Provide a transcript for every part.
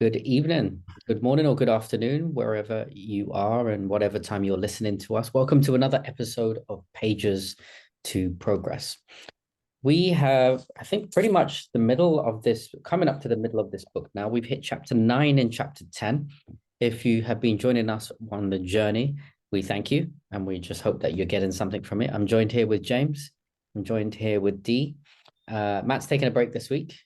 Good evening, good morning, or good afternoon, wherever you are and whatever time you're listening to us. Welcome to another episode of Pages to Progress. We have, I think, pretty much the middle of this, coming up to the middle of this book now. We've hit chapter 9 and chapter 10. If you have been joining us on the journey, we thank you and we just hope that you're getting something from it. I'm joined here with James. I'm joined here with Dee. Matt's taking a break this week.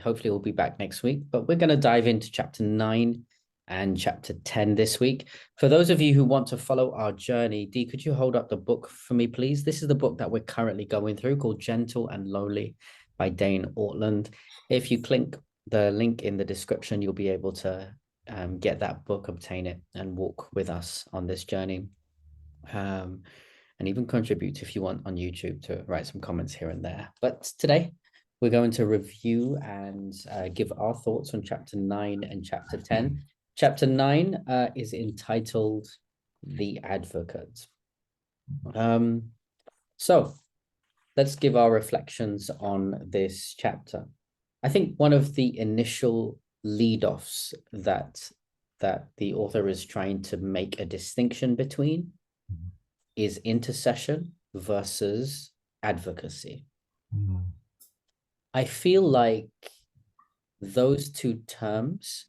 Hopefully we'll be back next week, but we're going to dive into chapter 9 and chapter 10 this week. For those of you who want to follow our journey, Dee, could you hold up the book for me, please? This is the book that we're currently going through, called Gentle and Lowly by Dane Ortland. If you click the link in the description, you'll be able to get that book, obtain it, and walk with us on this journey. And even contribute if you want on YouTube to write some comments here and there. But today we're going to review and give our thoughts on chapter 9 and chapter 10. Chapter 9 is entitled The Advocate. So let's give our reflections on this chapter. I think one of the initial lead-offs that the author is trying to make a distinction between is intercession versus advocacy. I feel like those two terms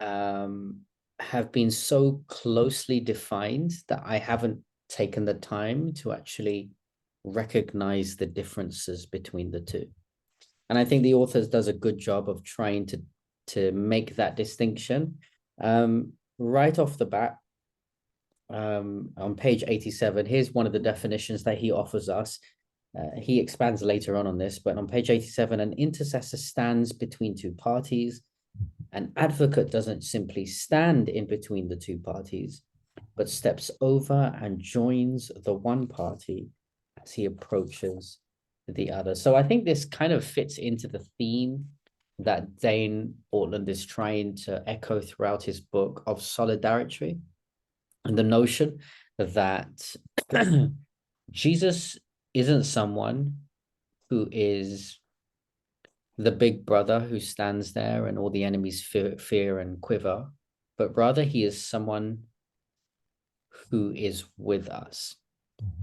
have been so closely defined that I haven't taken the time to actually recognize the differences between the two. And I think the author does a good job of trying to make that distinction. Right off the bat, on page 87, here's one of the definitions that he offers us. He expands later on this, but on page 87, an intercessor stands between two parties. An advocate doesn't simply stand in between the two parties, but steps over and joins the one party as he approaches the other. So I think this kind of fits into the theme that Dane Ortland is trying to echo throughout his book of solidarity. And the notion that Jesus isn't someone who is the big brother who stands there and all the enemies fear and quiver, but rather he is someone who is with us.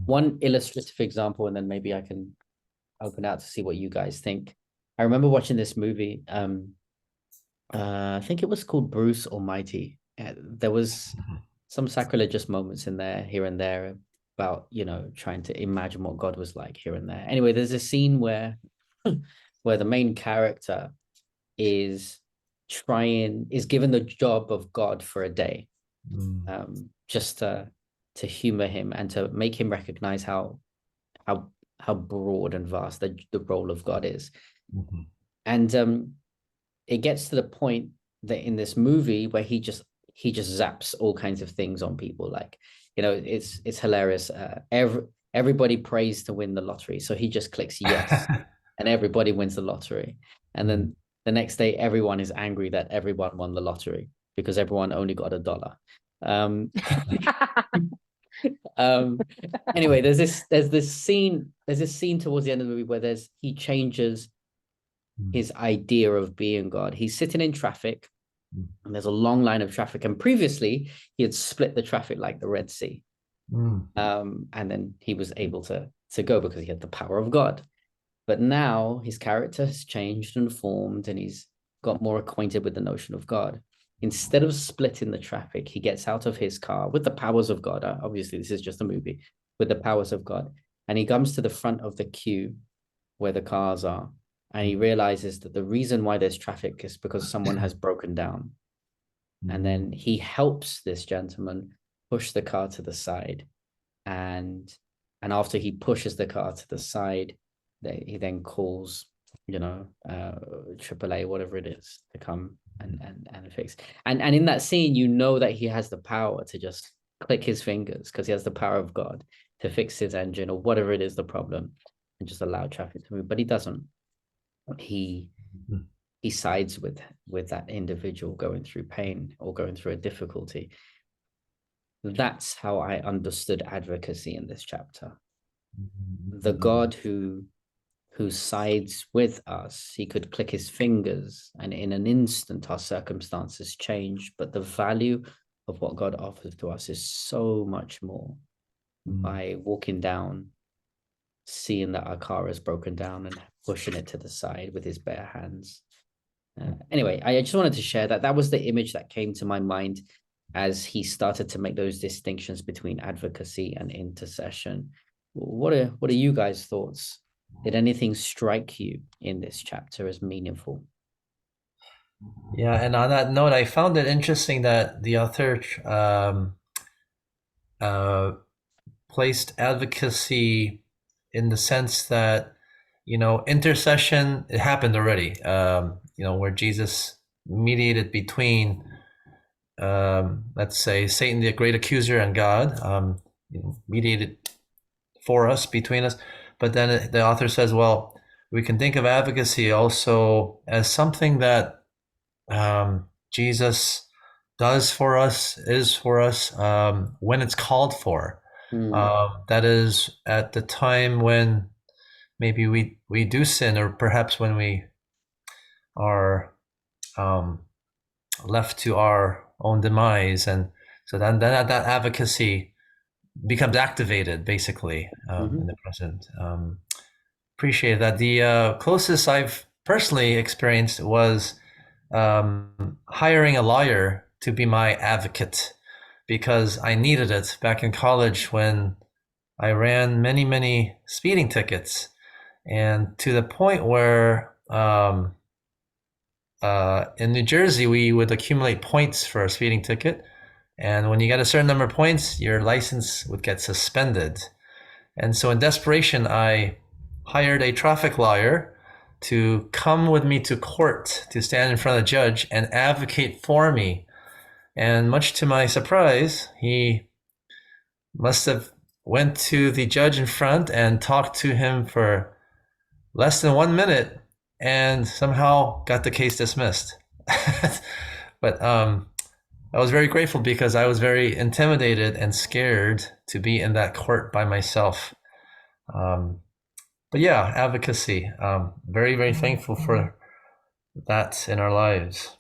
One illustrative example, and then maybe I can open out to see what you guys think. I remember watching this movie. I think it was called Bruce Almighty. There was some sacrilegious moments in there, here and there, about, trying to imagine what God was like here and there. Anyway, there's a scene where the main character is given the job of God for a day, just to humor him and to make him recognize how broad and vast the role of God is. And it gets to the point that in this movie where he just zaps all kinds of things on people. Like, it's hilarious. Everybody prays to win the lottery. So he just clicks yes and everybody wins the lottery. And then the next day, everyone is angry that everyone won the lottery because everyone only got $1. Anyway, there's this scene towards the end of the movie where he changes his idea of being God. He's sitting in traffic, and there's a long line of traffic. And previously, he had split the traffic like the Red Sea. And then he was able to go because he had the power of God. But now his character has changed and formed, and he's got more acquainted with the notion of God. Instead of splitting the traffic, he gets out of his car with the powers of God. Obviously, this is just a movie, with the powers of God. And he comes to the front of the queue where the cars are. And he realizes that the reason why there's traffic is because someone has broken down. And then he helps this gentleman push the car to the side. And after he pushes the car to the side, he then calls, AAA, whatever it is, to come and fix. And in that scene, that he has the power to just click his fingers because he has the power of God to fix his engine or whatever it is, the problem, and just allow traffic to move. But he doesn't. He sides with that individual going through pain or going through a difficulty. That's how I understood advocacy in this chapter. The God who who sides with us. He could click his fingers and in an instant our circumstances change. But the value of what God offers to us is so much more. By walking down, seeing that our car is broken down and pushing it to the side with his bare hands. Anyway, I just wanted to share that. That was the image that came to my mind as he started to make those distinctions between advocacy and intercession. What are you guys' thoughts? Did anything strike you in this chapter as meaningful? Yeah, and on that note, I found it interesting that the author uh, placed advocacy in the sense that, intercession, it happened already, where Jesus mediated between, let's say, Satan, the great accuser, and God, mediated for us, between us. But then the author says, well, we can think of advocacy also as something that Jesus does for us, is for us, when it's called for. That is at the time when maybe we do sin, or perhaps when we are left to our own demise. And so then that advocacy becomes activated, basically, in the present. Appreciate that. The closest I've personally experienced was hiring a lawyer to be my advocate, because I needed it back in college when I ran many, many speeding tickets, and to the point where in New Jersey, we would accumulate points for a speeding ticket. And when you get a certain number of points, your license would get suspended. And so in desperation, I hired a traffic lawyer to come with me to court, to stand in front of the judge and advocate for me. And much to my surprise, he must have went to the judge in front and talked to him for less than 1 minute and somehow got the case dismissed. But I was very grateful, because I was very intimidated and scared to be in that court by myself. But yeah, advocacy. Very, very thankful for that in our lives.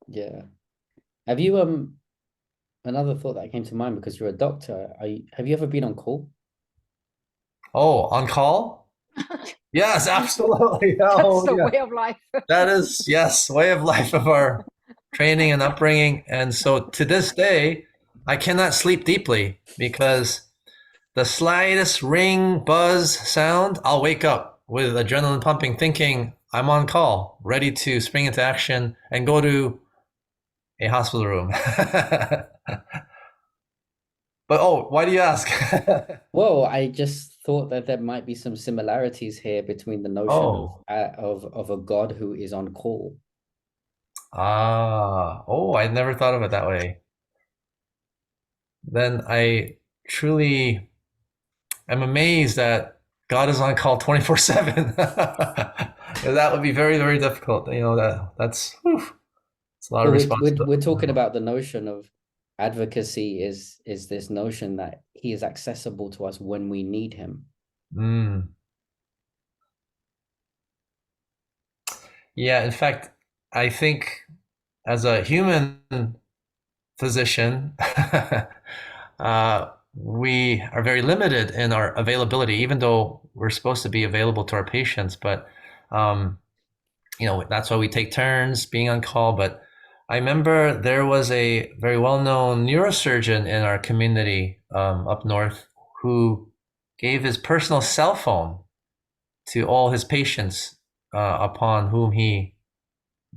Yeah. Have you another thought that came to mind, because you're a doctor, have you ever been on call? Oh, on call? Yes, absolutely. That's Oh, the yeah. way of life. That is, yes, way of life of our training and upbringing. And so to this day, I cannot sleep deeply, because the slightest ring, buzz, sound, I'll wake up with adrenaline pumping, thinking I'm on call, ready to spring into action and go to a hospital room. But why do you ask? Well, I just thought that there might be some similarities here between the notion of a God who is on call. I never thought of it that way. Then I truly am amazed that God is on call 24/7. That would be very, very difficult. That's it's a lot of responsibility. We're talking about the notion of advocacy is this notion that he is accessible to us when we need him. Yeah, in fact, I think as a human physician, we are very limited in our availability, even though we're supposed to be available to our patients. But that's why we take turns being on call. But I remember there was a very well-known neurosurgeon in our community up north who gave his personal cell phone to all his patients upon whom he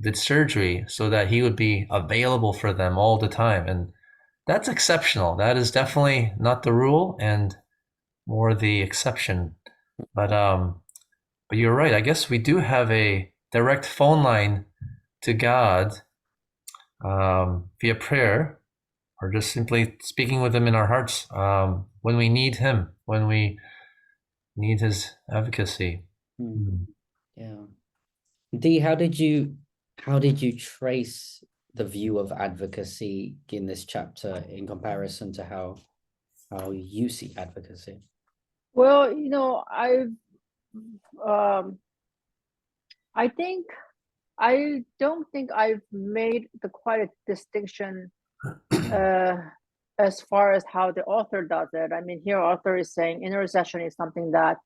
did surgery, so that he would be available for them all the time. And that's exceptional. That is definitely not the rule, and more the exception. But you're right. I guess we do have a direct phone line to God via prayer, or just simply speaking with him in our hearts when we need him, when we need his advocacy. Yeah. Dee, how did you trace the view of advocacy in this chapter in comparison to how you see advocacy? Well, I've um, I don't think I've made the quite a distinction uh, as far as how the author does it. I mean, here author is saying intercession is something that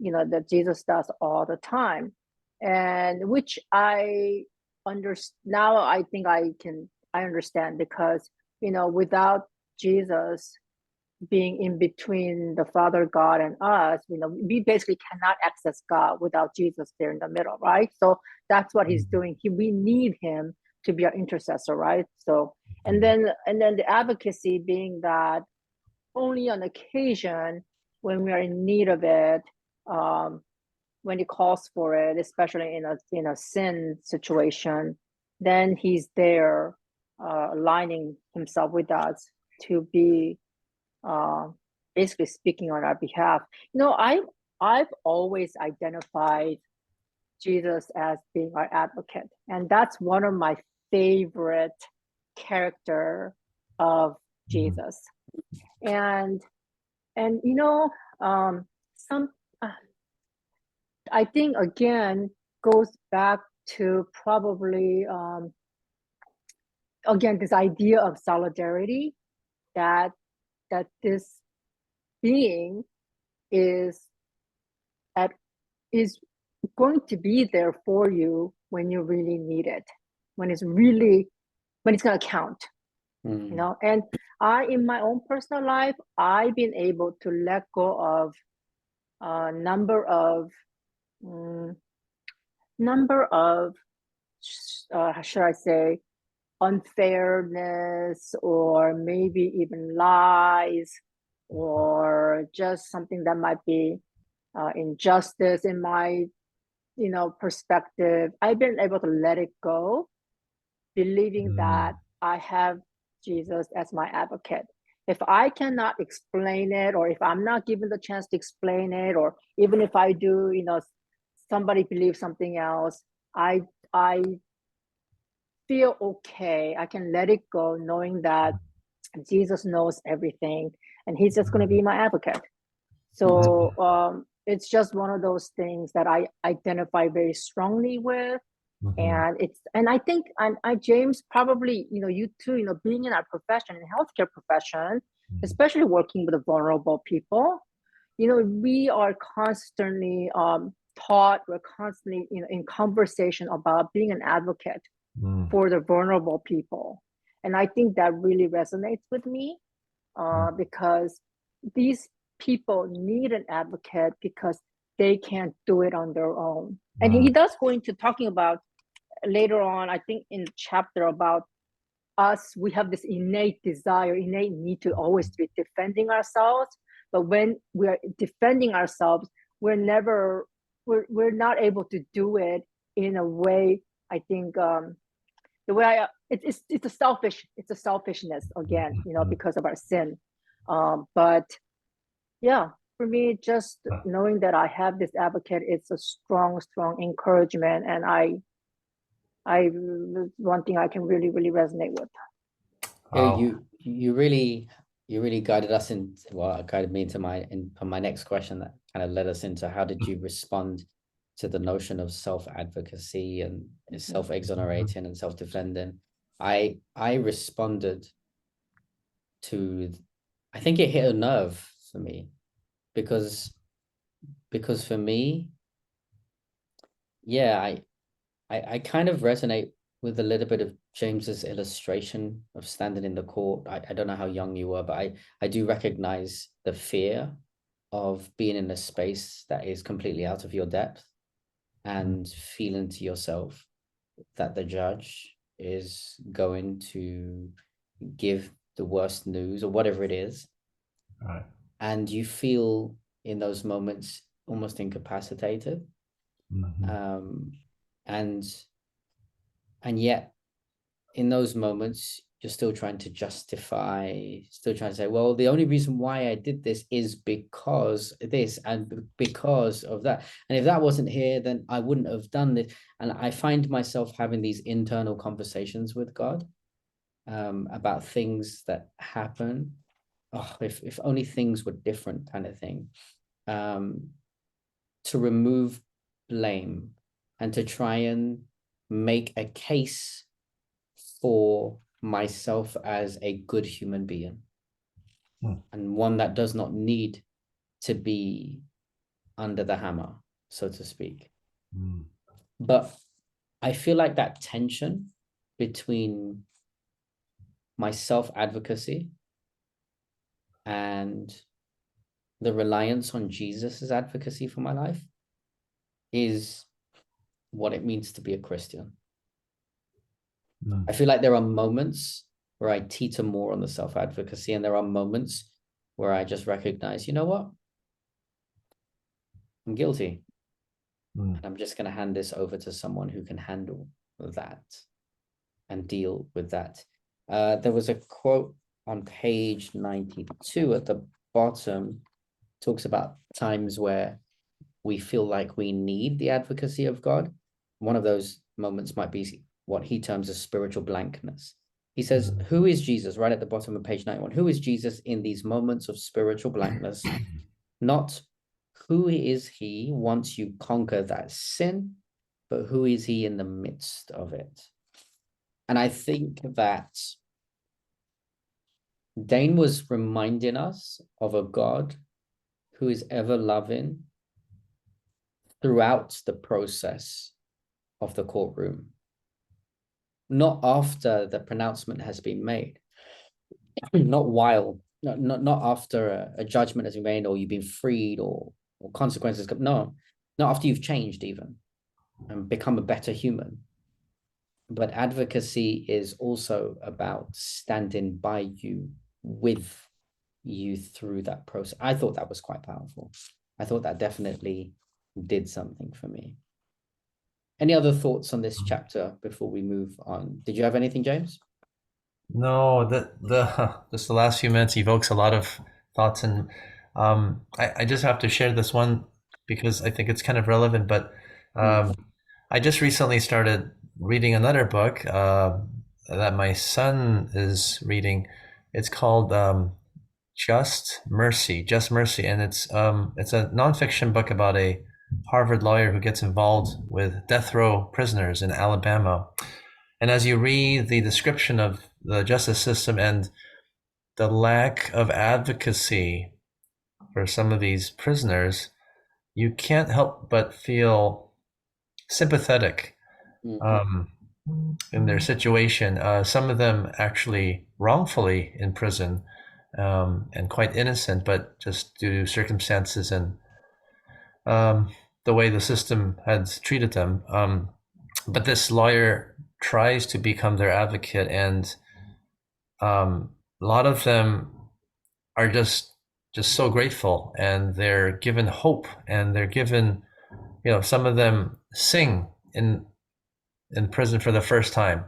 that Jesus does all the time, and which I understand now. I think I understand because without Jesus being in between the Father God and us, we basically cannot access God without Jesus there in the middle, right? So that's what he's doing. We need him to be our intercessor, right? So and then the advocacy being that only on occasion when we are in need of it, um, when he calls for it, especially in a sin situation, then he's there aligning himself with us to be uh, basically speaking on our behalf. I've always identified Jesus as being our advocate, and that's one of my favorite character of Jesus. And some I think again goes back to probably again this idea of solidarity that this being is at is going to be there for you when you really need it, when it's going to count. And I, in my own personal life, I've been able to let go of a number of should I say unfairness, or maybe even lies, or just something that might be injustice in my perspective. I've been able to let it go, believing that I have Jesus as my advocate. If I cannot explain it, or if I'm not given the chance to explain it, or even if I do, somebody believes something else, I feel okay. I can let it go, knowing that Jesus knows everything, and He's just going to be my advocate. So it's just one of those things that I identify very strongly with. And I think I James, probably you too, being in our profession, in healthcare profession, especially working with the vulnerable people, we are constantly taught, we're constantly in conversation about being an advocate for the vulnerable people. And I think that really resonates with me because these people need an advocate because they can't do it on their own. And he does go into talking about later on, I think in the chapter, about us, we have this innate desire, innate need to always be defending ourselves. But when we're defending ourselves, we're not able to do it in a way, I think, the way it's a selfishness again, because of our sin. But yeah, for me, just knowing that I have this advocate, it's a strong encouragement, and I one thing I can really resonate with. Yeah, you really guided us in, well, guided me into my next question that kind of led us into how did you respond to the notion of self-advocacy and self-exonerating and self-defending. I responded to, I think it hit a nerve for me because for me, yeah, I kind of resonate with a little bit of James's illustration of standing in the court. I don't know how young you were, but I do recognize the fear of being in a space that is completely out of your depth and feeling to yourself that the judge is going to give the worst news or whatever it is. Right. And you feel in those moments almost incapacitated. And yet in those moments you're still trying to justify, still trying to say, well, the only reason why I did this is because this and because of that, and if that wasn't here, then I wouldn't have done this. And I find myself having these internal conversations with God about things that happen. Oh, if only things were different, kind of thing. to remove blame and to try and make a case for myself as a good human being and one that does not need to be under the hammer, so to speak. But I feel like that tension between my self-advocacy and the reliance on Jesus's advocacy for my life is what it means to be a Christian. I feel like there are moments where I teeter more on the self-advocacy, and there are moments where I just recognize, you know what? I'm guilty. And I'm just going to hand this over to someone who can handle that and deal with that. There was a quote on page 92 at the bottom, talks about times where we feel like we need the advocacy of God. One of those moments might be what he terms as spiritual blankness. He says, who is Jesus? Right at the bottom of page 91. Who is Jesus in these moments of spiritual blankness? Not who is he once you conquer that sin, but who is he in the midst of it? And I think that Dane was reminding us of a God who is ever loving throughout the process of the courtroom, not after the pronouncement has been made, not while, not after a judgment has been made or you've been freed or consequences. No, not after you've changed even and become a better human. But advocacy is also about standing by you, with you through that process. I thought that was quite powerful. I thought that definitely did something for me. Any other thoughts on this chapter before we move on? Did you have anything, James? No, just the last few minutes evokes a lot of thoughts, and I just have to share this one because I think it's kind of relevant. But I just recently started reading another book that my son is reading. It's called Just Mercy, and it's a nonfiction book about a Harvard lawyer who gets involved with death row prisoners in Alabama. And as you read the description of the justice system and the lack of advocacy for some of these prisoners, you can't help but feel sympathetic in their situation. Some of them actually wrongfully in prison and quite innocent, but just due to circumstances and the way the system had treated them. But this lawyer tries to become their advocate, and a lot of them are just so grateful, and they're given hope, and they're given, some of them sing in prison for the first time.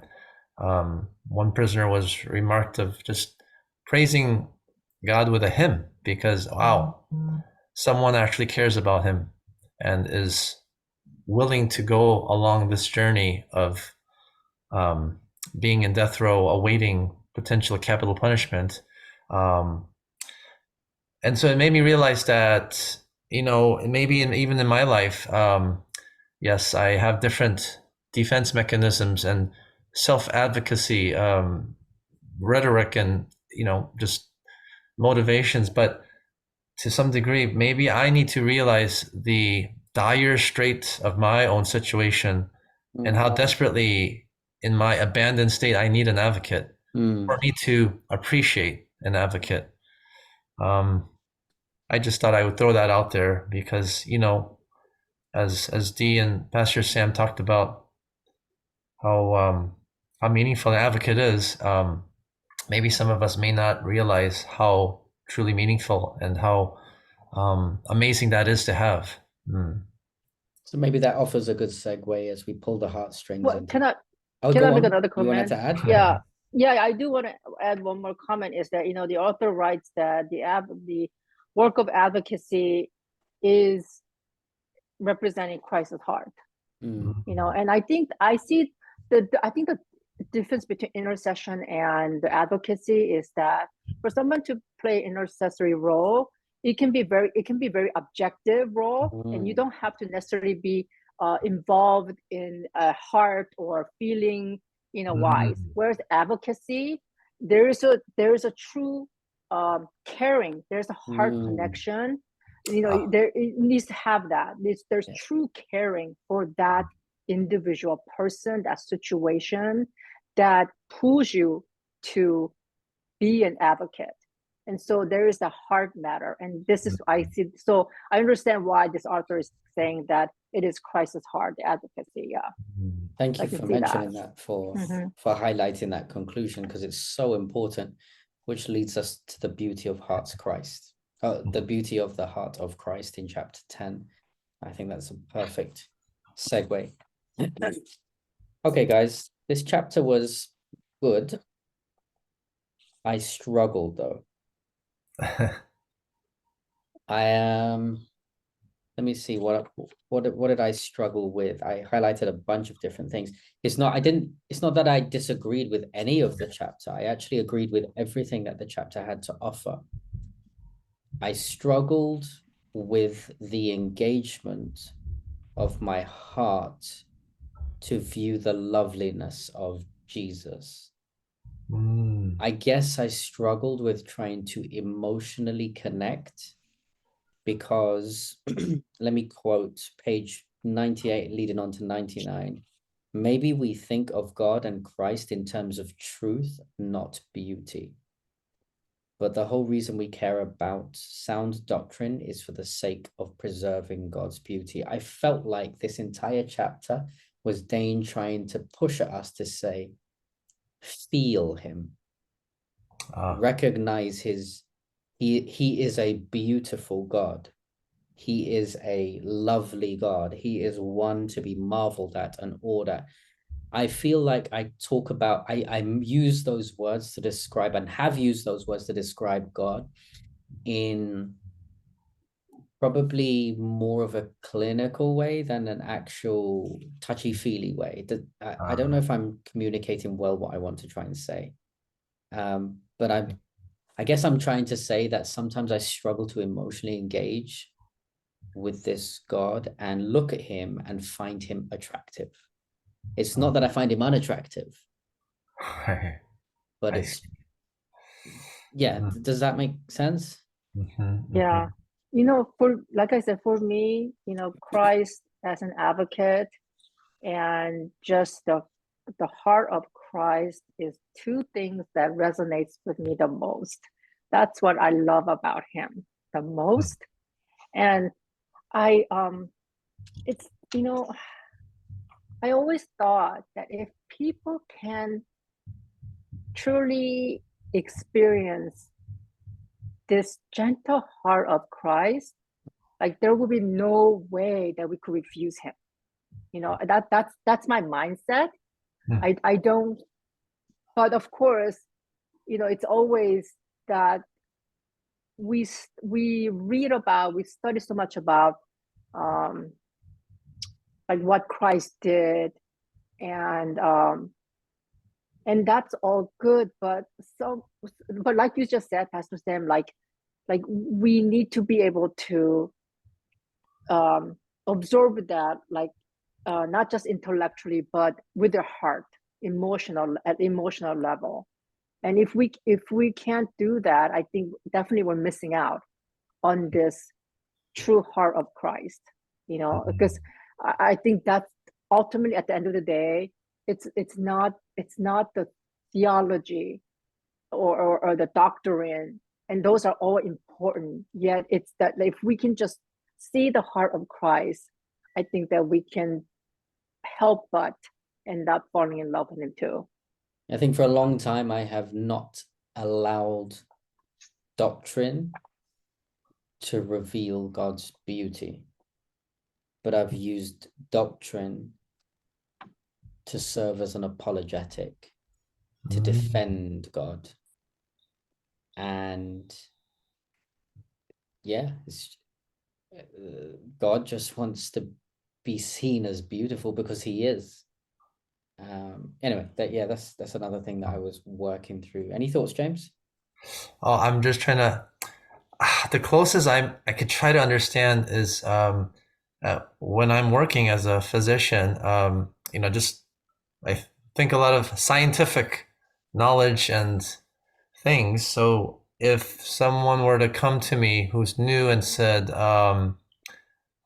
One prisoner was remarked of just praising God with a hymn because, wow, someone actually cares about him and is willing to go along this journey of being in death row, awaiting potential capital punishment. And so it made me realize that, maybe even in my life, yes, I have different defense mechanisms and self-advocacy, rhetoric, and, just motivations. But to some degree, maybe I need to realize the dire straits of my own situation and how desperately in my abandoned state I need an advocate for me to appreciate an advocate. I just thought I would throw that out there because, as Dee and Pastor Sam talked about how meaningful an advocate is, maybe some of us may not realize how truly meaningful and how amazing that is to have. So maybe that offers a good segue as we pull the heartstrings. Well, can I go make on. another You wanted comment? to add? Yeah, I do want to add one more comment. Is that the author writes that the work of advocacy is representing Christ's heart. And I think I see the difference between intercession and the advocacy is that for someone to play intercessory role, it can be very objective role, and you don't have to necessarily be involved in a heart or feeling, wise. Whereas advocacy, there is a true caring. There's a heart connection. There it needs to have that. There's true caring for that individual person, that situation, that pulls you to be an advocate. And so there is a heart matter. And this is, I see. So I understand why this author is saying that it is Christ's heart, the advocacy. Yeah. Thank I you can for see that. mentioning that, for highlighting that conclusion, because it's so important, which leads us to the beauty of heart's Christ, the beauty of the heart of Christ in chapter 10. I think that's a perfect segue. Okay, guys, this chapter was good. I struggled though. Let me see what did I struggle with? I highlighted a bunch of different things. It's not that I disagreed with any of the chapter. I actually agreed with everything that the chapter had to offer. I struggled with the engagement of my heart to view the loveliness of Jesus. I guess I struggled with trying to emotionally connect, because let me quote page 98 leading on to 99. Maybe we think of God and Christ in terms of truth, not beauty. But the whole reason we care about sound doctrine is for the sake of preserving God's beauty. I felt like this entire chapter was Dane trying to push at us to say, feel him, recognize he is a beautiful God. He is a lovely God. He is one to be marveled at and awed at. I feel like I use those words to describe, and have used those words to describe God in probably more of a clinical way than an actual touchy-feely way. I don't know if I'm communicating well what I want to try and say. But I guess I'm trying to say that sometimes I struggle to emotionally engage with this God and look at him and find him attractive. It's not that I find him unattractive, but it's, yeah. Does that make sense? Yeah. Like I said, for me, Christ as an advocate and just the heart of Christ is two things that resonates with me the most. That's what I love about him the most. And I it's I always thought that if people can truly experience this gentle heart of Christ, like there will be no way that we could refuse him. That's my mindset. I don't, but of course, it's always that we study so much about like what Christ did, and that's all good, but like you just said, Pastor Sam, like we need to be able to absorb that, like not just intellectually but with their heart, at emotional level. And if we can't do that, I think definitely we're missing out on this true heart of Christ, because I think that's ultimately, at the end of the day, it's not the theology or the doctrine, and those are all important, yet it's that if we can just see the heart of Christ, I think that we can help but end up falling in love with him too. I think for a long time I have not allowed doctrine to reveal God's beauty, but I've used doctrine to serve as an apologetic, to defend God. And yeah, God just wants to be seen as beautiful because he is. Anyway, that's another thing that I was working through. Any thoughts, James? I'm just trying to The closest I could try to understand is when I'm working as a physician. Just I think a lot of scientific knowledge and things. So if someone were to come to me who's new and said,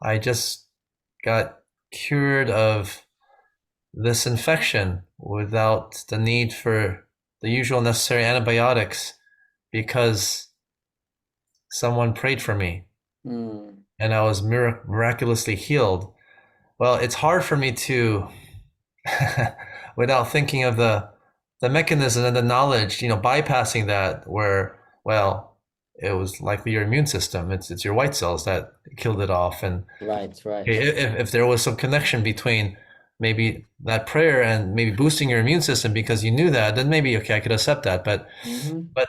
"I just got cured of this infection without the need for the usual necessary antibiotics because someone prayed for me Mm, and I was miraculously healed." Well, it's hard for me to, without thinking of the mechanism and the knowledge, bypassing that where, well, it was likely your immune system. It's your white cells that killed it off. And right, right. okay, if there was some connection between maybe that prayer and maybe boosting your immune system because you knew that, then maybe okay, I could accept that. But Mm-hmm. but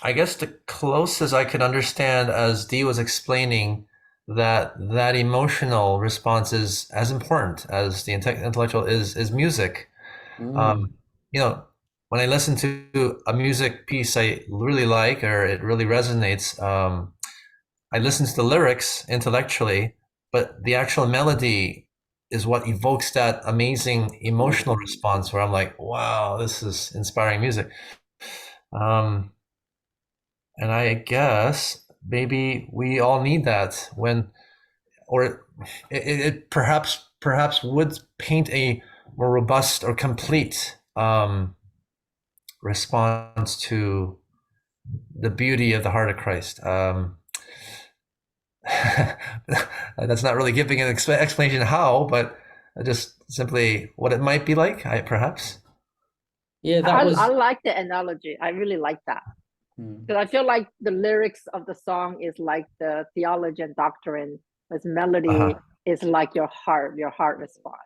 I guess the closest I could understand as Dee was explaining that emotional response is as important as the intellectual is music. Mm, Um, you know, when I listen to a music piece I really like or it really resonates, I listen to the lyrics intellectually, but the actual melody is what evokes that amazing emotional mm, response where I'm like, wow, this is inspiring music. Um, and I guess maybe we all need that or it perhaps would paint a more robust or complete response to the beauty of the heart of Christ. That's not really giving an explanation how, but just simply what it might be like, perhaps. yeah, that I was. like the analogy. I really like that. Mm, Because I feel like the lyrics of the song is like the theology and doctrine, as melody Uh-huh. is like your heart response.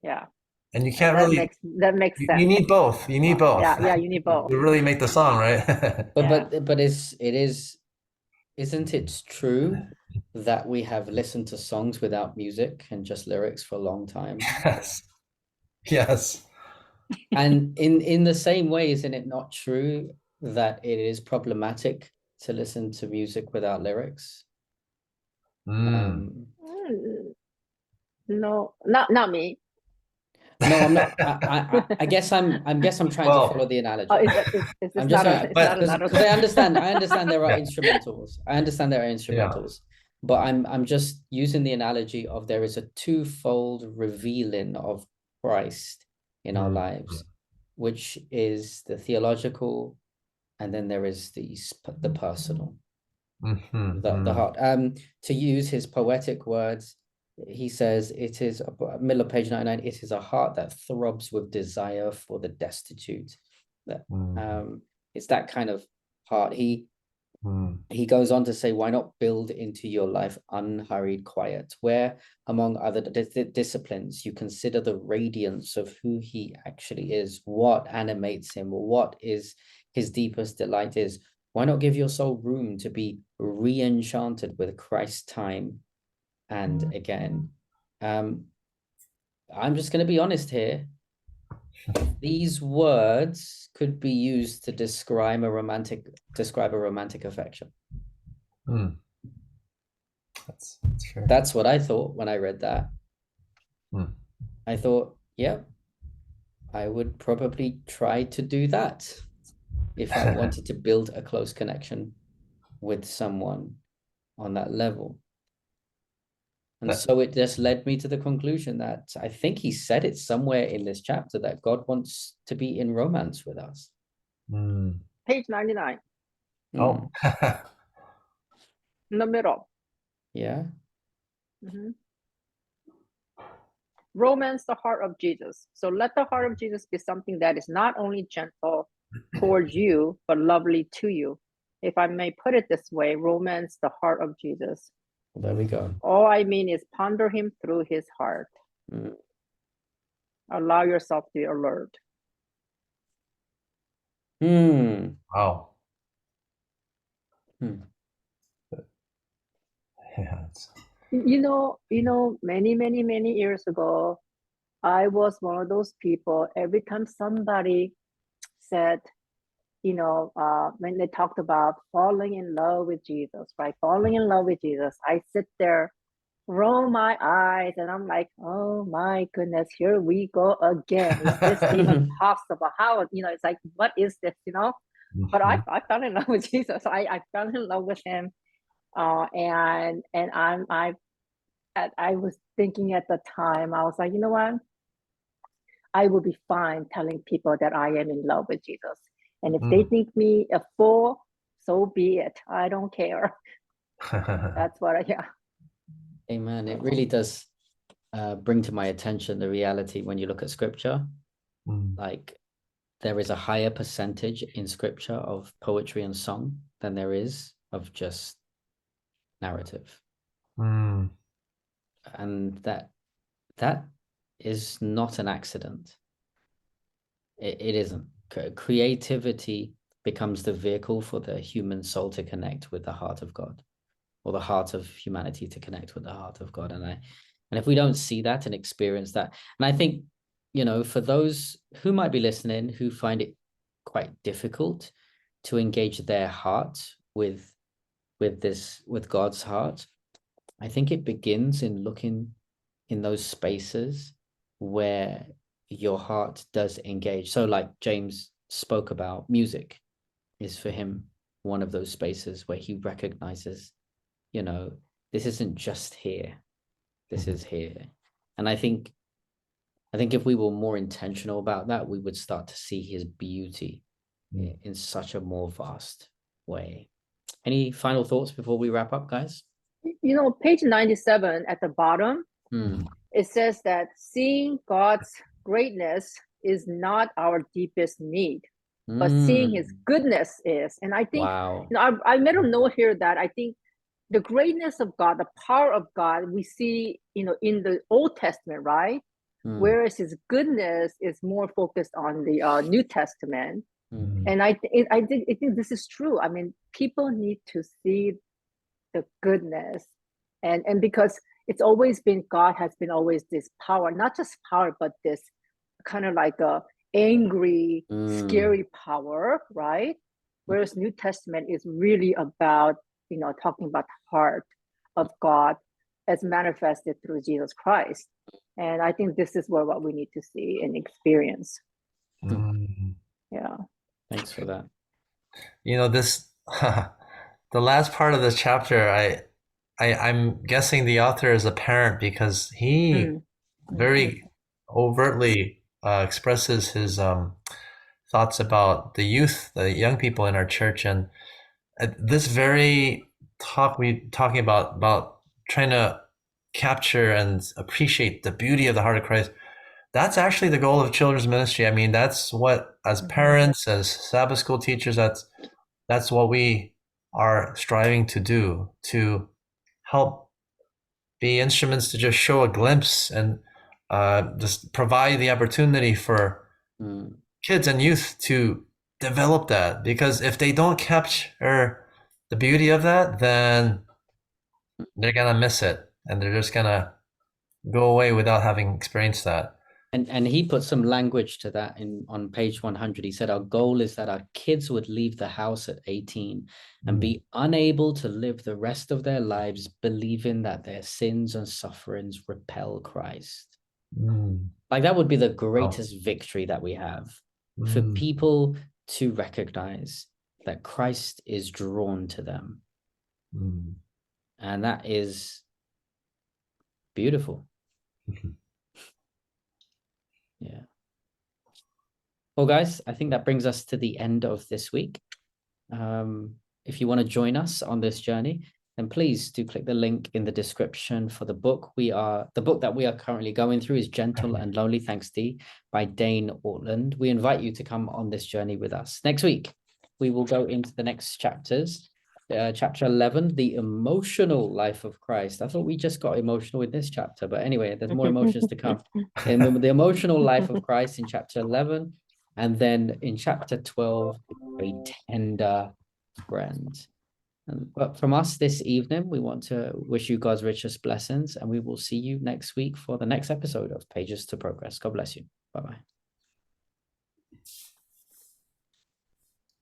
Yeah, And you and can't really, that makes you sense. need both. You need both Yeah, you need both. to really make the song, right? but Yeah, it is, isn't it true that we have listened to songs without music and just lyrics for a long time? Yes. Yes. And in the same way, isn't it not true that it is problematic to listen to music without lyrics? Mm. mm, no, not me. No, I'm not. I guess I'm trying to follow Well, the analogy. Is this I'm just not a trying, it's not but another because I understand there are yeah, instrumentals. I understand there are yeah. instrumentals, but I'm just using the analogy of there is a twofold revealing of Christ in our Mm, lives, which is the theological, and then there is the personal, the mm. heart. To use his poetic words, he says it is middle of page 99, it is a heart that throbs with desire for the destitute. That Mm, it's that kind of heart. mm, He goes on to say, why not build into your life unhurried quiet, where among other disciplines you consider the radiance of who he actually is, what animates him, what is his deepest delight is. Why not give your soul room to be re-enchanted with Christ's time and again? I'm just going to be honest here. These words could be used to describe a romantic affection. mm. That's fair. That's what I thought when I read that. Mm. I thought, yeah, I would probably try to do that if I wanted to build a close connection with someone on that level. And That, so it just led me to the conclusion that I think he said it somewhere in this chapter that God wants to be in romance with us. mm. page 99 Oh, in the middle. Yeah. Mhm. Romance the heart of Jesus. So let the heart of Jesus be something that is not only gentle towards you, but lovely to you. If I may put it this way, romance the heart of Jesus. Well, there we go. All I mean is ponder him through his heart. Mm. Allow yourself to be alert. Hmm. wow. Hmm. Yeah. Many years ago, I was one of those people. Every time somebody said, when they talked about falling in love with Jesus, right? Falling in love with Jesus, I sit there, roll my eyes, and I'm like, oh my goodness, here we go again. Is this even possible? How, it's like, what is this, But I fell in love with Jesus. I fell in love with him. And I was thinking at the time, I was like, you know what? I will be fine telling people that I am in love with Jesus. And if they think me a fool, so be it. I don't care. That's what yeah. Amen. It really does bring to my attention the reality when you look at scripture. Like, there is a higher percentage in scripture of poetry and song than there is of just narrative. And that is not an accident. It isn't. Creativity becomes the vehicle for the human soul to connect with the heart of God, or the heart of humanity to connect with the heart of God. And if we don't see that and experience that, and I think, for those who might be listening who find it quite difficult to engage their heart with God's heart, I think it begins in looking in those spaces where your heart does engage. So like James spoke about, music is for him one of those spaces where he recognizes, this isn't just here, this is here. And I think if we were more intentional about that, we would start to see his beauty in such a more vast way. Any final thoughts before we wrap up, guys? Page 97 at the bottom, it says that seeing God's greatness is not our deepest need, but seeing his goodness is. And I think, wow. I made a note here that I think the greatness of God, the power of God, we see, in the Old Testament, right? Whereas his goodness is more focused on the New Testament. And I think this is true. I mean, people need to see the goodness, and because it's always been, God has been always this power, not just power, but this kind of like a angry, scary power, right? Whereas New Testament is really about, talking about the heart of God as manifested through Jesus Christ. And I think this is what we need to see and experience. Yeah. Thanks for that. This the last part of this chapter, I'm guessing the author is a parent, because he very overtly expresses his thoughts about the youth, the young people in our church. And this very talking about trying to capture and appreciate the beauty of the heart of Christ. That's actually the goal of children's ministry. I mean, that's what, as parents, as Sabbath school teachers, that's what we are striving to do, to help be instruments to just show a glimpse and just provide the opportunity for kids and youth to develop that. Because if they don't capture the beauty of that, then they're gonna miss it, and they're just gonna go away without having experienced that. And he put some language to that on page 100. He said, our goal is that our kids would leave the house at 18 and be unable to live the rest of their lives believing that their sins and sufferings repel Christ. Like, that would be the greatest victory that we have, for people to recognize that Christ is drawn to them. And that is beautiful. Yeah. Well, guys, I think that brings us to the end of this week. If you want to join us on this journey, then please do click the link in the description for the book. The book that we are currently going through is Gentle and Lonely, Thanks D, by Dane Ortland. We invite you to come on this journey with us. Next week, we will go into the next chapters. Chapter 11, the emotional life of Christ. I thought we just got emotional in this chapter, but anyway, there's more emotions to come. And the emotional life of Christ in chapter 11, and then in chapter 12, a tender friend. But from us this evening, we want to wish you God's richest blessings, and we will see you next week for the next episode of Pages to Progress. God bless you. Bye-bye.